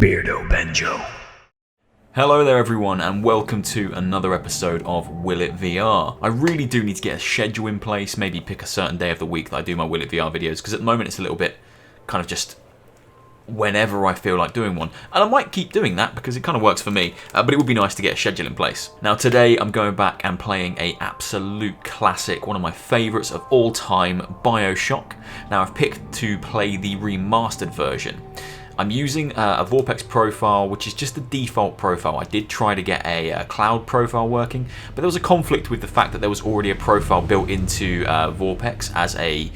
Beardo Benjo. Hello there everyone and welcome to another episode of Will It VR. I really do need to get a schedule in place, maybe pick a certain day of the week that I do my Will It VR videos, because at the moment it's a little bit kind of just whenever I feel like doing one. And I might keep doing that because it kind of works for me, but it would be nice to get a schedule in place. Now today I'm going back and playing a absolute classic, one of my favourites of all time, Bioshock. Now I've picked to play the remastered version. I'm using a Vorpx profile, which is just the default profile. I did try to get a cloud profile working, but there was a conflict with the fact that there was already a profile built into Vorpx as a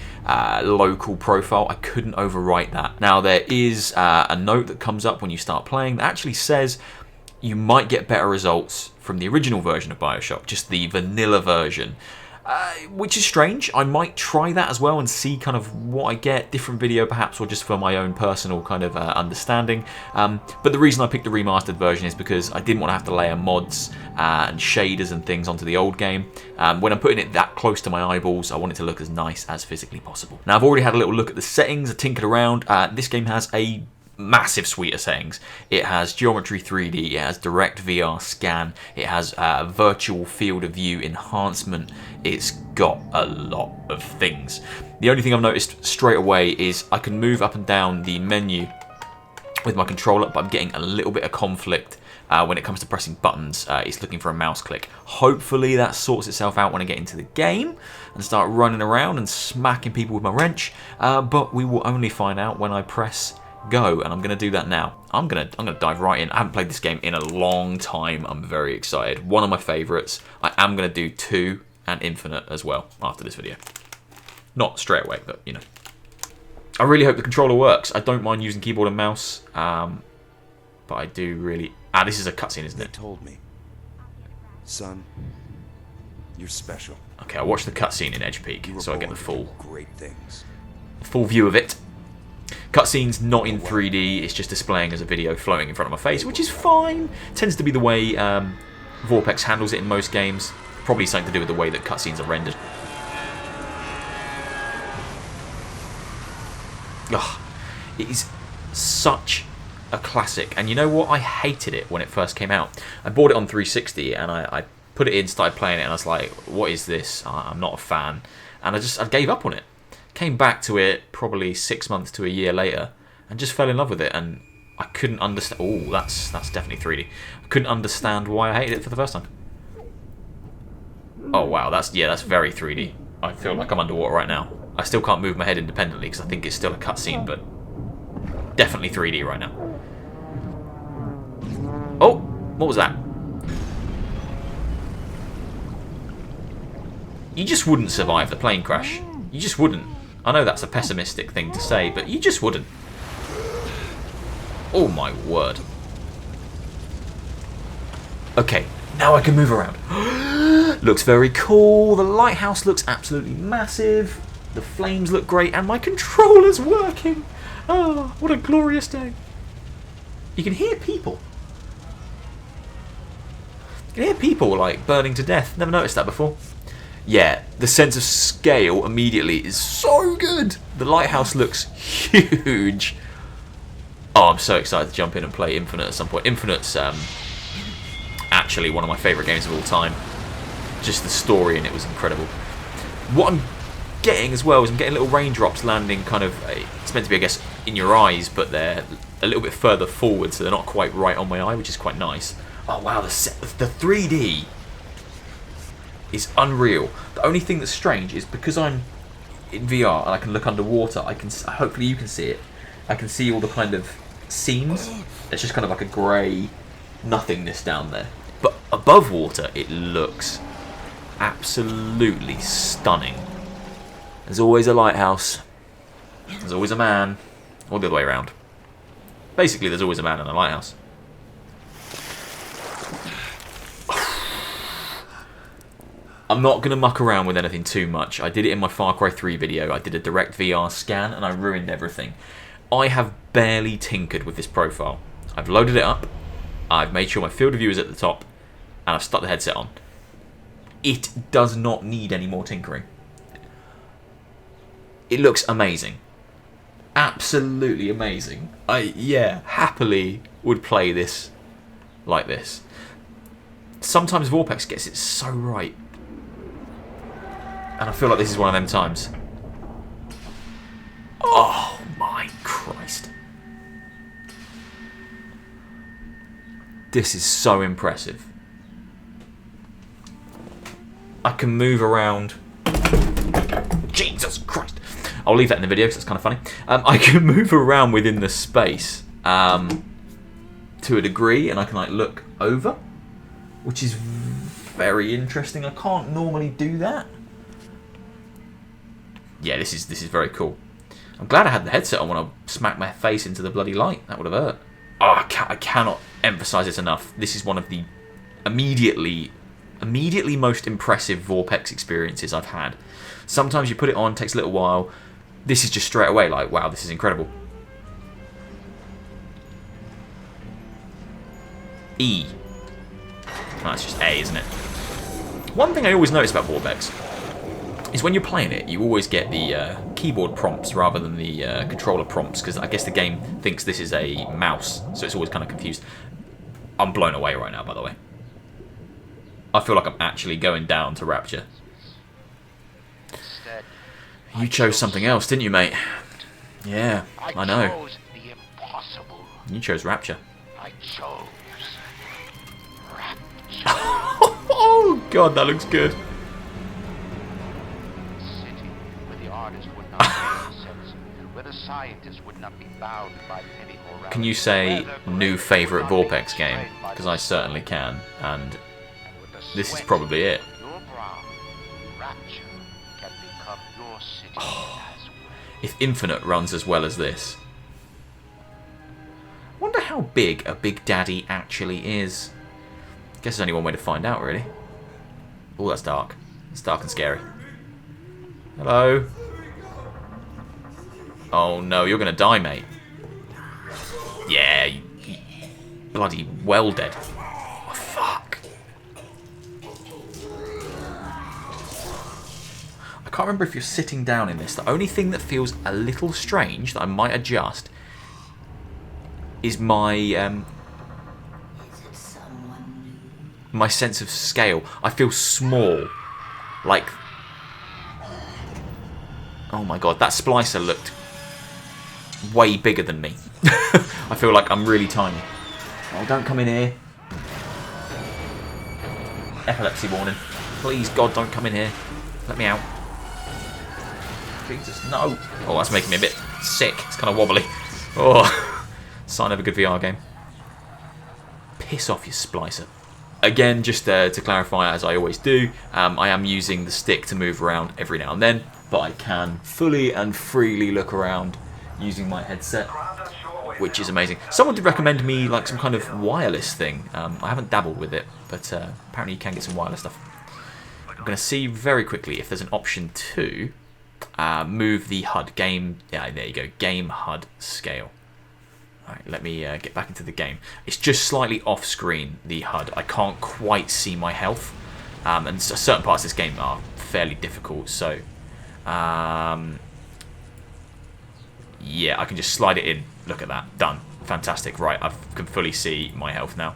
local profile. I couldn't overwrite that. Now there is a note that comes up when you start playing that actually says you might get better results from the original version of Bioshock, just the vanilla version. Which is strange. I might try that as well and see kind of what I get, different video perhaps, or just for my own personal kind of understanding. But the reason I picked the remastered version is because I didn't want to have to layer mods and shaders and things onto the old game. When I'm putting it that close to my eyeballs, I want it to look as nice as physically possible. Now I've already had a little look at the settings, I tinkered around. This game has a massive suite of settings. It has geometry 3D, it has direct VR scan, it has virtual field of view enhancement. It's got a lot of things. The only thing I've noticed straight away is I can move up and down the menu with my controller, but I'm getting a little bit of conflict when it comes to pressing buttons. It's looking for a mouse click. Hopefully that sorts itself out when I get into the game and start running around and smacking people with my wrench, but we will only find out when I press go, and I'm going to do that now. I'm going to dive right in. I haven't played this game in a long time. I'm very excited. One of my favourites. I am going to do 2 and Infinite as well after this video. Not straight away, but you know. I really hope the controller works. I don't mind using keyboard and mouse, but I do really... this is a cutscene, isn't it? They told me, son, you're special. Okay, I watched the cutscene in Edge Peak, so I get the full view of it. Cutscene's not in 3D, it's just displaying as a video floating in front of my face, which is fine. Tends to be the way Vorpx handles it in most games. Probably something to do with the way that cutscenes are rendered. Ugh, it is such a classic, and you know what? I hated it when it first came out. I bought it on 360 and I put it in, started playing it, and I was like, what is this? I'm not a fan. And I gave up on it. Came back to it probably 6 months to a year later and just fell in love with it, and I couldn't understand. Oh, that's definitely 3D. I couldn't understand why I hated it for the first time. Oh wow, that's very 3D. I feel like I'm underwater right now. I still can't move my head independently because I think it's still a cutscene, but definitely 3D right now. Oh, what was that? You just wouldn't survive the plane crash. You just wouldn't. I know that's a pessimistic thing to say, but you just wouldn't. Oh my word. Okay, now I can move around. Looks very cool. The lighthouse looks absolutely massive. The flames look great, and my controller's working. Oh, what a glorious day. You can hear people. You can hear people like burning to death. Never noticed that before. Yeah, the sense of scale immediately is so good. The lighthouse looks huge. Oh, I'm so excited to jump in and play Infinite at some point. Infinite's actually one of my favourite games of all time. Just the story in it was incredible. What I'm getting as well is I'm getting little raindrops landing kind of... It's meant to be, I guess, in your eyes, but they're a little bit further forward, so they're not quite right on my eye, which is quite nice. Oh, wow, the 3D... is unreal. The only thing that's strange is because I'm in VR and I can look underwater, I can, hopefully you can see it, I can see all the kind of seams. It's just kind of like a grey nothingness down there. But above water it looks absolutely stunning. There's always a lighthouse, there's always a man, or the other way around. Basically there's always a man in a lighthouse. I'm not going to muck around with anything too much. I did it in my Far Cry 3 video. I did a direct VR scan and I ruined everything. I have barely tinkered with this profile. I've loaded it up, I've made sure my field of view is at the top, and I've stuck the headset on. It does not need any more tinkering. It looks amazing. Absolutely amazing. Yeah, happily would play this like this. Sometimes Vorpx gets it so right. And I feel like this is one of them times. Oh my Christ. This is so impressive. I can move around. Jesus Christ. I'll leave that in the video because that's kind of funny. I can move around within the space to a degree, and I can like look over, which is very interesting. I can't normally do that. Yeah, this is very cool. I'm glad I had the headset on when I smacked my face into the bloody light. That would have hurt. Oh, I cannot emphasize this enough. This is one of the immediately most impressive Vorpx experiences I've had. Sometimes you put it on, takes a little while. This is just straight away like, wow, this is incredible. E. Oh, that's just A, isn't it? One thing I always notice about Vorpx is when you're playing it, you always get the keyboard prompts rather than the controller prompts, because I guess the game thinks this is a mouse, so it's always kind of confused. I'm blown away right now, by the way. I feel like I'm actually going down to Rapture. You chose something else, didn't you, mate? Yeah, I know. You chose Rapture. I chose Rapture. Oh, God, that looks good. City where the artist would not make sense, where the scientist would not be bound by any morality. Can you say new favourite Vorpx game? Because I certainly can, and this is probably it. Your brow, Rapture can become your city as well. If Infinite runs as well as this. Wonder how big a Big Daddy actually is. Guess there's only one way to find out, really. Oh, that's dark. It's dark and scary. Hello? Oh no, you're gonna die, mate. Yeah, you bloody well dead. Oh, fuck. I can't remember if you're sitting down in this. The only thing that feels a little strange that I might adjust is my my sense of scale. I feel small. Like, oh my god, that splicer looked way bigger than me. I feel like I'm really tiny. Oh, don't come in here. Epilepsy warning. Please, God, don't come in here. Let me out. Jesus, no. Oh, that's making me a bit sick. It's kind of wobbly. Oh, sign of a good VR game. Piss off, you splicer. Again, just to clarify, as I always do, I am using the stick to move around every now and then, but I can fully and freely look around using my headset, which is amazing. Someone did recommend me like some kind of wireless thing. I haven't dabbled with it, but apparently you can get some wireless stuff. I'm going to see very quickly if there's an option to move the HUD game. Yeah, there you go. Game HUD scale. Alright, let me get back into the game. It's just slightly off screen, the HUD. I can't quite see my health. And certain parts of this game are fairly difficult, so yeah, I can just slide it in. Look at that. Done. Fantastic. Right, I can fully see my health now.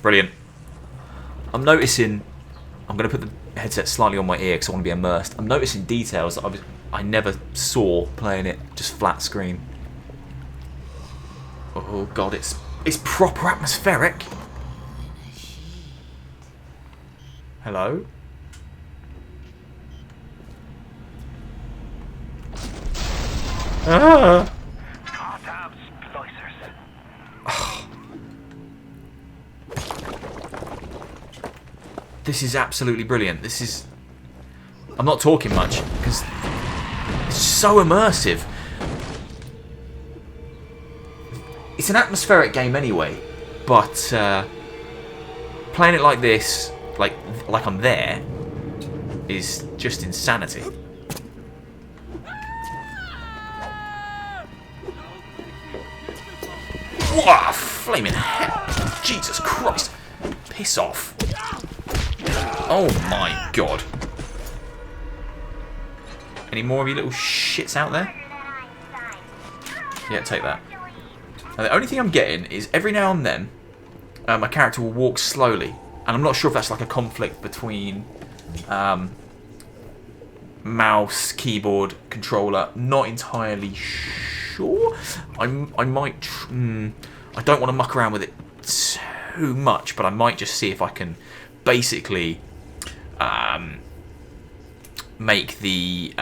Brilliant. I'm noticing... I'm going to put the headset slightly on my ear because I want to be immersed. I'm noticing details that I never saw playing it, just flat screen. Oh god, it's proper atmospheric. Hello? Ah! This is absolutely brilliant. This is... I'm not talking much because it's so immersive. It's an atmospheric game anyway, but playing it like this, like I'm there, is just insanity. Wow, flaming hell! Jesus Christ! Piss off! Oh my god! Any more of you little shits out there? Yeah, take that. And the only thing I'm getting is every now and then my character will walk slowly. And I'm not sure if that's like a conflict between mouse, keyboard, controller. Not entirely sure. I might... I don't want to muck around with it too much, but I might just see if I can basically make the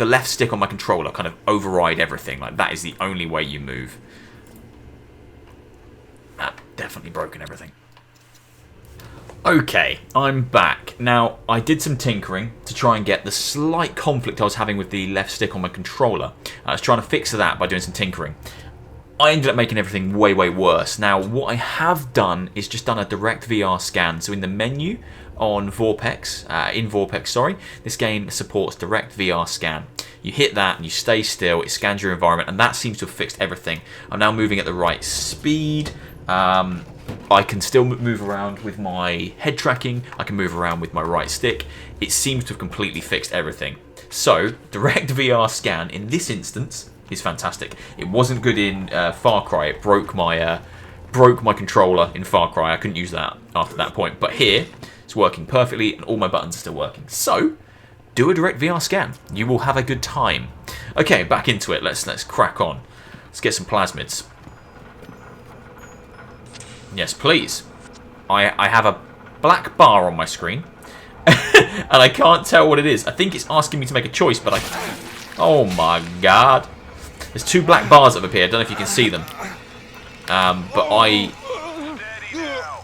left stick on my controller kind of override everything. Like, that is the only way you move. Definitely broken everything. Okay, I'm back. Now, I did some tinkering to try and get the slight conflict I was having with the left stick on my controller. I was trying to fix that by doing some tinkering. I ended up making everything way, way worse. Now, what I have done is just done a direct VR scan. So in the menu on Vorpx, this game supports direct VR scan. You hit that and you stay still, it scans your environment, and that seems to have fixed everything. I'm now moving at the right speed. I can still move around with my head tracking. I can move around with my right stick. It seems to have completely fixed everything. So, direct VR scan in this instance is fantastic. It wasn't good in Far Cry. It broke my controller in Far Cry. I couldn't use that after that point. But here, it's working perfectly, and all my buttons are still working. So, do a direct VR scan. You will have a good time. Okay, back into it. Let's crack on. Let's get some plasmids. Yes, please. I have a black bar on my screen, and I can't tell what it is. I think it's asking me to make a choice, but oh my god. There's two black bars that have appeared. I don't know if you can see them. But I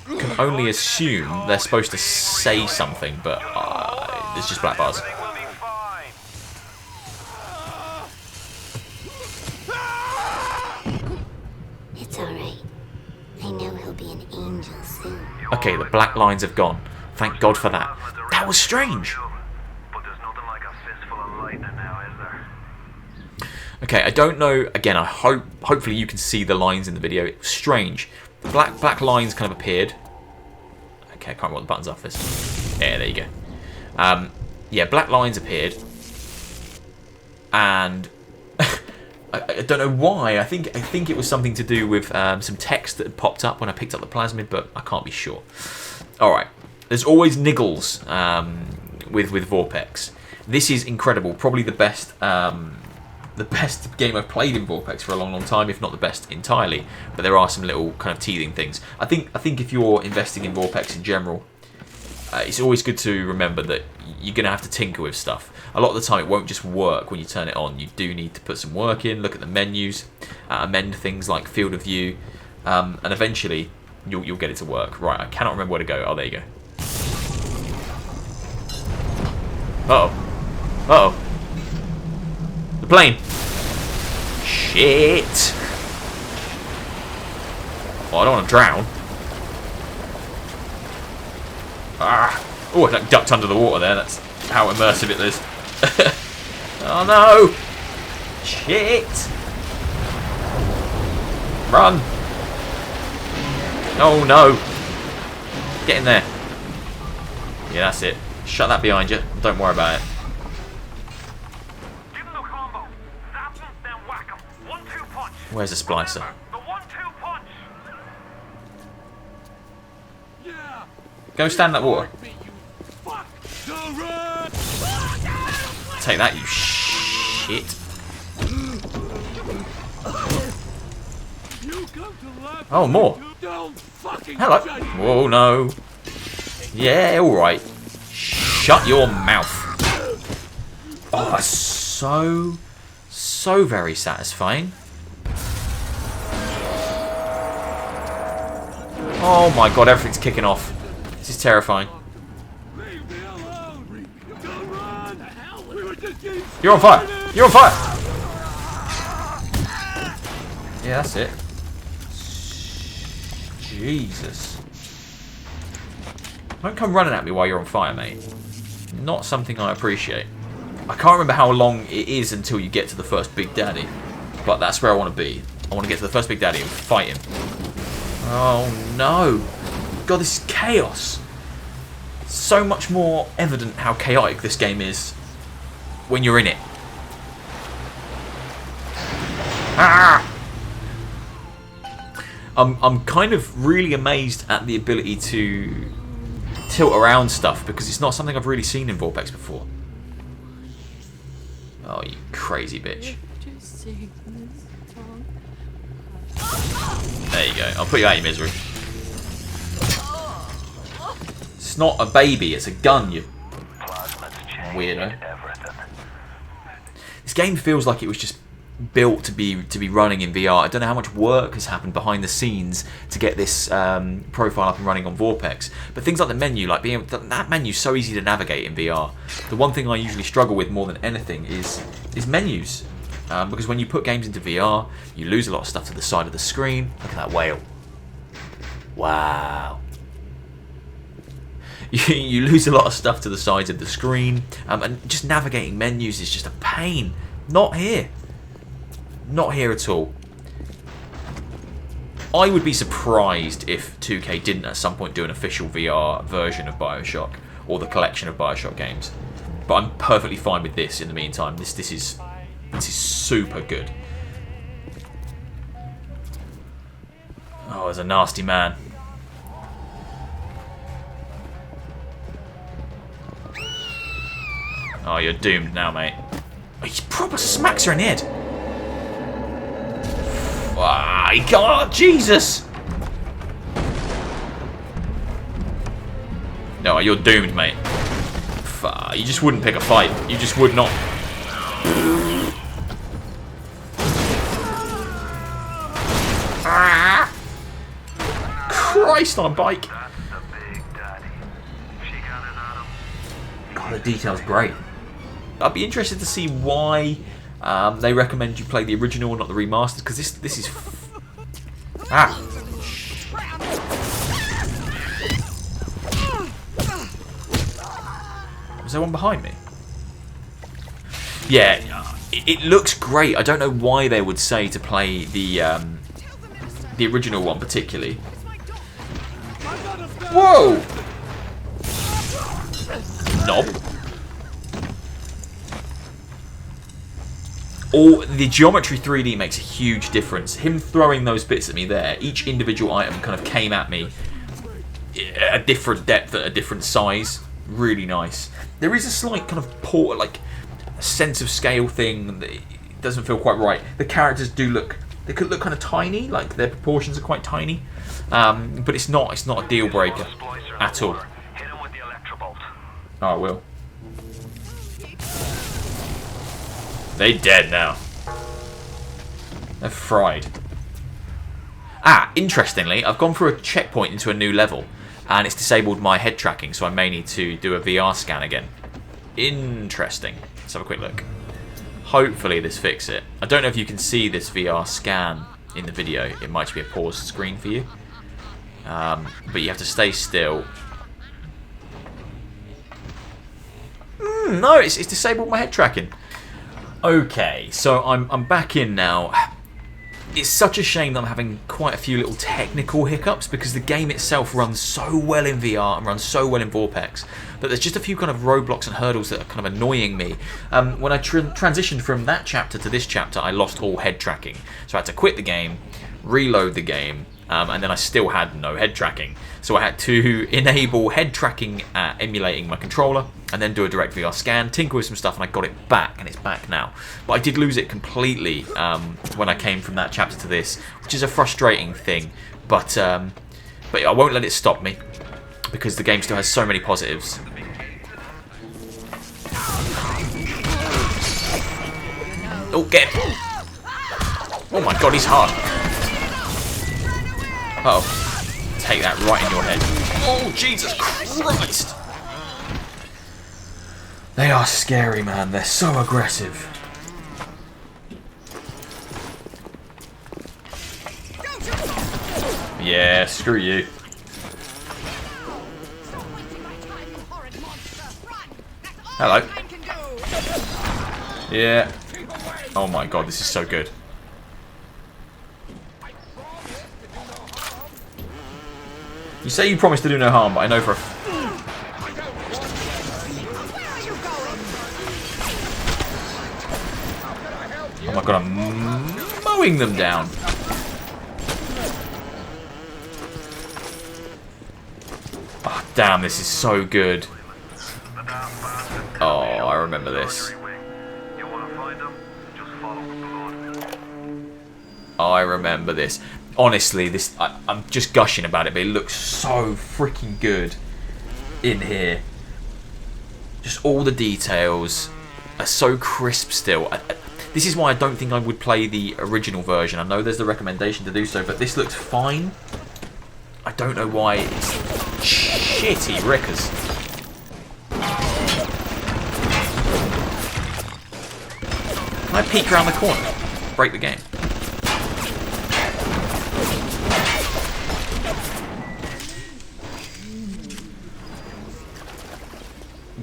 can only assume they're supposed to say something, but it's just black bars. It's alright. I know he'll be an angel soon. Okay, the black lines have gone. Thank God for that. That was strange. But there's nothing like a fistful of lightning now, is there? Okay, I don't know. Again, hopefully you can see the lines in the video. It was strange. The black lines kind of appeared. Okay, I can't remember what the buttons are for this. Yeah, there you go. Yeah, black lines appeared, and I don't know why. I think it was something to do with some text that had popped up when I picked up the plasmid, but I can't be sure. All right, there's always niggles with Vorpx. This is incredible. Probably the best game I've played in Vorpx for a long, long time, if not the best entirely. But there are some little kind of teething things. I think if you're investing in Vorpx in general, it's always good to remember that you're going to have to tinker with stuff. A lot of the time it won't just work when you turn it on. You do need to put some work in, look at the menus, amend things like field of view, and eventually you'll get it to work. Right, I cannot remember where to go. Oh, there you go. Uh-oh. Uh-oh. The plane. Shit. Oh, I don't want to drown. Ah. Oh, I ducked under the water there. That's how immersive it is. Oh no! Shit! Run! Oh no! Get in there. Yeah, that's it. Shut that behind you. Don't worry about it. Give him the combo. Zap him, then whack him. 1-2 punch. Where's the splicer? The 1-2 punch. Go stand in that water. Take that, you shit. Oh, more. Hello. Whoa, no. Yeah, alright. Shut your mouth. Oh, that's so very satisfying. Oh my god, everything's kicking off. This is terrifying. You're on fire! You're on fire! Yeah, that's it. Jesus. Don't come running at me while you're on fire, mate. Not something I appreciate. I can't remember how long it is until you get to the first Big Daddy, but that's where I want to be. I want to get to the first Big Daddy and fight him. Oh no. God, this is chaos. So much more evident how chaotic this game is when you're in it. Ah! I'm kind of really amazed at the ability to tilt around stuff, because it's not something I've really seen in Vorpx before. Oh, you crazy bitch. There you go. I'll put you out of your misery. It's not a baby, it's a gun, you weirdo. This game feels like it was just built to be running in VR. I don't know how much work has happened behind the scenes to get this profile up and running on Vorpx, but things like the menu, like being able that menu's so easy to navigate in VR. The one thing I usually struggle with more than anything is menus, because when you put games into VR, you lose a lot of stuff to the side of the screen. Look at that whale! Wow. You lose a lot of stuff to the sides of the screen, and just navigating menus is just a pain. Not here. Not here at all. I would be surprised if 2K didn't at some point do an official VR version of Bioshock, or the collection of Bioshock games. But I'm perfectly fine with this in the meantime. This is super good. Oh, there's a nasty man. Oh, you're doomed now, mate. Oh, he proper smacks her in the head. Ah, he can't. Jesus. No, you're doomed, mate. You just wouldn't pick a fight. You just would not. Christ on a bike. God, the detail's great. I'd be interested to see why they recommend you play the original, not the remastered, because this is Was there one behind me? Yeah, it looks great. I don't know why they would say to play the original one particularly. Whoa! Knob. The geometry 3D makes a huge difference. Him throwing those bits at me there, each individual item kind of came at me at a different depth, at a different size. Really nice. There is a slight kind of sense of scale thing that doesn't feel quite right. The characters they could look kind of tiny, like their proportions are quite tiny, but it's not a deal breaker at all. Oh, I will. They dead now. They're fried. Interestingly, I've gone through a checkpoint into a new level, and it's disabled my head tracking, so I may need to do a VR scan again. Interesting. Let's have a quick look. Hopefully this fixes it. I don't know if you can see this VR scan in the video. It might just be a paused screen for you. But you have to stay still. No, it's disabled my head tracking. Okay, so I'm back in now. It's such a shame that I'm having quite a few little technical hiccups, because the game itself runs so well in VR and runs so well in Vorpx, but there's just a few kind of roadblocks and hurdles that are kind of annoying me. When I transitioned from that chapter to this chapter, I lost all head tracking. So I had to quit the game, reload the game, and then I still had no head tracking. So I had to enable head tracking emulating my controller, and then do a direct VR scan, tinker with some stuff, and I got it back, and it's back now. But I did lose it completely when I came from that chapter to this, which is a frustrating thing. But I won't let it stop me, because the game still has so many positives. Oh, get him! Oh my god, he's hard. Uh-oh. Take that right in your head. Oh, Jesus Christ! They are scary, man. They're so aggressive. Yeah, screw you. Hello. Yeah. Oh my god, this is so good. You say you promised to do no harm, but I know for a... Oh my god, I'm mowing them down. Damn, this is so good. Oh, I remember this. You want to find them? Just follow the blood. I remember this. Honestly, this I'm just gushing about it, but it looks so freaking good in here. Just all the details are so crisp still. This is why I don't think I would play the original version. I know there's the recommendation to do so, but this looks fine. I don't know why it's shitty rickers. Can I peek around the corner? Break the game.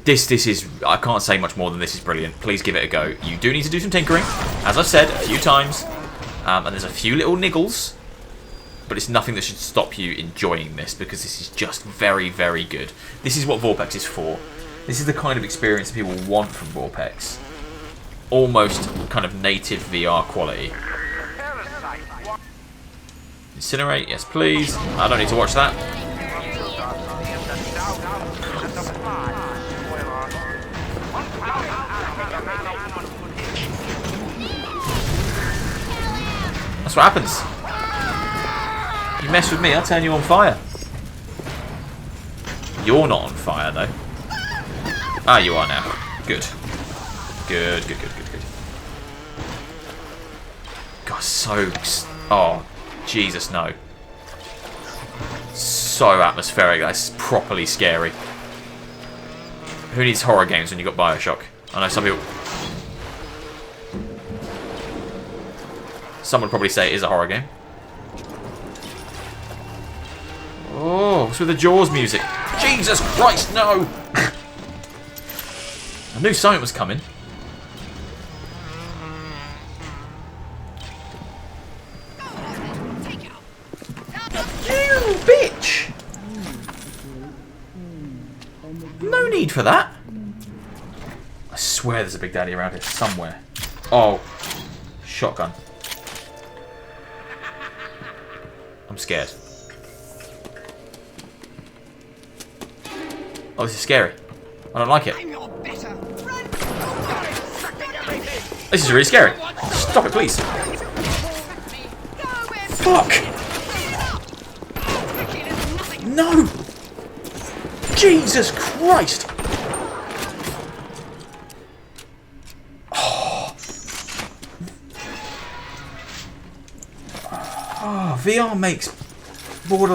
This is, I can't say much more than this is brilliant. Please give it a go. You do need to do some tinkering, as I've said a few times, and there's a few little niggles, but it's nothing that should stop you enjoying this, because this is just very, very good. This is what Vorpx is for. This is the kind of experience that people want from Vorpx. Almost kind of native VR quality. Incinerate, yes please. I don't need to watch that. That's what happens. You mess with me, I'll turn you on fire. You're not on fire though. Ah, you are now. Good. Good. God, so... Oh, Jesus, no. So atmospheric, that's properly scary. Who needs horror games when you've got Bioshock? I know some people... Some would probably say it is a horror game. Oh, what's with the Jaws music? Jesus Christ, no! I knew something was coming. You bitch! No need for that. I swear there's a Big Daddy around here somewhere. Oh, shotgun. I'm scared. Oh, this is scary. I don't like it. This is really scary. Stop it, please. Fuck! No! Jesus Christ! Oh, VR makes I don't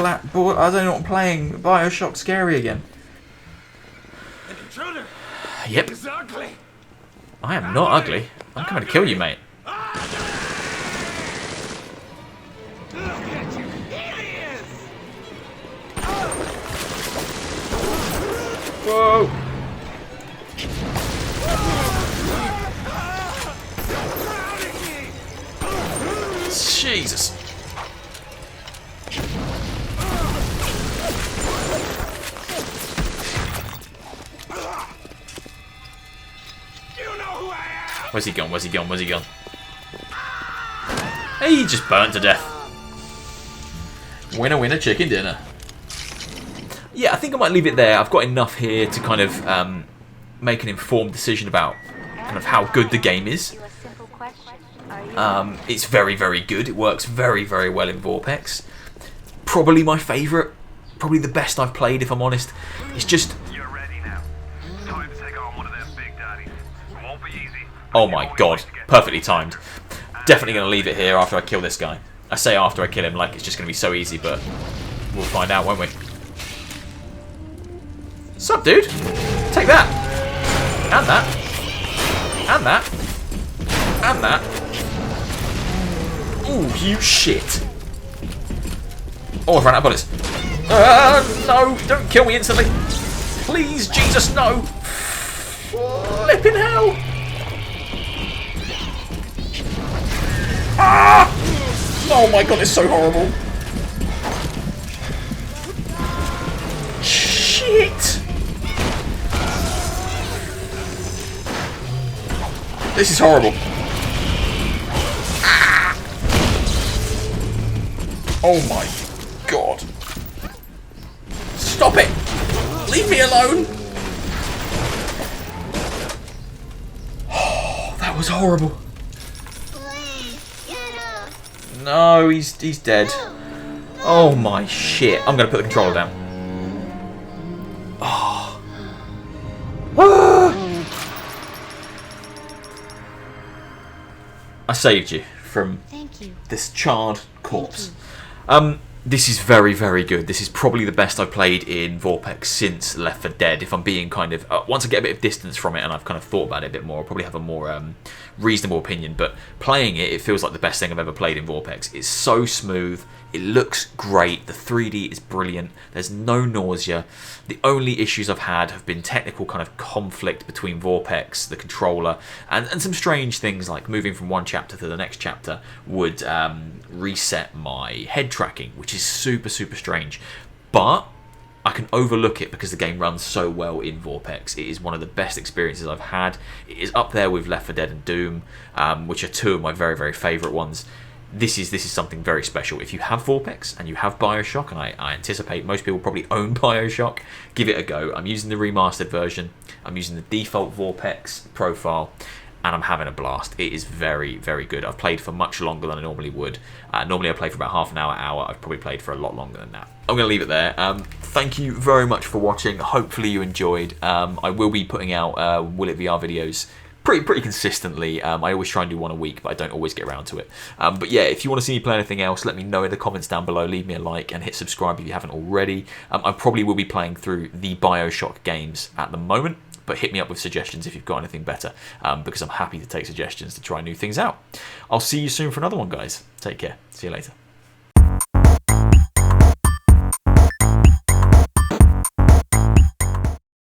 know what I'm playing. Bioshock scary again. An intruder. Yep. He's ugly. I am not ugly. I'm coming to kill you, mate. Look at you. Here he is. Whoa! Jesus. Where's he gone? Where's he gone? Where's he gone? Hey, he just burnt to death. Winner, winner, chicken dinner. Yeah, I think I might leave it there. I've got enough here to kind of make an informed decision about kind of how good the game is. It's very, very good. It works very, very well in Vorpx. Probably my favourite. Probably the best I've played, if I'm honest. It's just... You're ready now. Time to take on one of them big daddies. Won't be easy. Oh my god. Perfectly timed. Definitely going to leave it here after I kill this guy. I say after I kill him like it's just going to be so easy, but we'll find out, won't we? Sup, dude? Take that. And that. And that. And that. Ooh, you shit. Oh, I've run out of bullets. No, don't kill me instantly. Please, Jesus, no. Flipping hell. Ah! Oh my god, it's so horrible. Shit. This is horrible. Ah! Oh my god. Stop it! Leave me alone! Oh, that was horrible. Please, get up. No, he's dead. Oh my shit. I'm going to put the controller down. Oh. Ah. I saved you from Thank you. this charred corpse. This is very, very good. This is probably the best I've played in Vorpx since Left 4 Dead. If I'm being kind of... once I get a bit of distance from it and I've kind of thought about it a bit more, I'll probably have a more reasonable opinion. But playing it, it feels like the best thing I've ever played in Vorpx. It's so smooth. It looks great. The 3D is brilliant. There's no nausea. The only issues I've had have been technical kind of conflict between Vorpx, the controller, and some strange things like moving from one chapter to the next chapter would reset my head tracking, which is super, super strange. But I can overlook it because the game runs so well in Vorpx. It is one of the best experiences I've had. It is up there with Left 4 Dead and Doom, which are two of my very, very favourite ones. This is something very special. If you have Vorpx and you have Bioshock, and I anticipate most people probably own Bioshock, give it a go. I'm using the remastered version. I'm using the default Vorpx profile, and I'm having a blast. It is very, very good. I've played for much longer than I normally would. Normally I play for about half an hour. I've probably played for a lot longer than that. I'm going to leave it there. Thank you very much for watching. Hopefully you enjoyed. I will be putting out Will It VR videos pretty consistently. I always try and do one a week, but I don't always get around to it. But yeah, if you want to see me play anything else, let me know in the comments down below. Leave me a like and hit subscribe if you haven't already. I probably will be playing through the Bioshock games at the moment, but hit me up with suggestions if you've got anything better, because I'm happy to take suggestions to try new things out. I'll see you soon for another one, guys. Take care. See you later.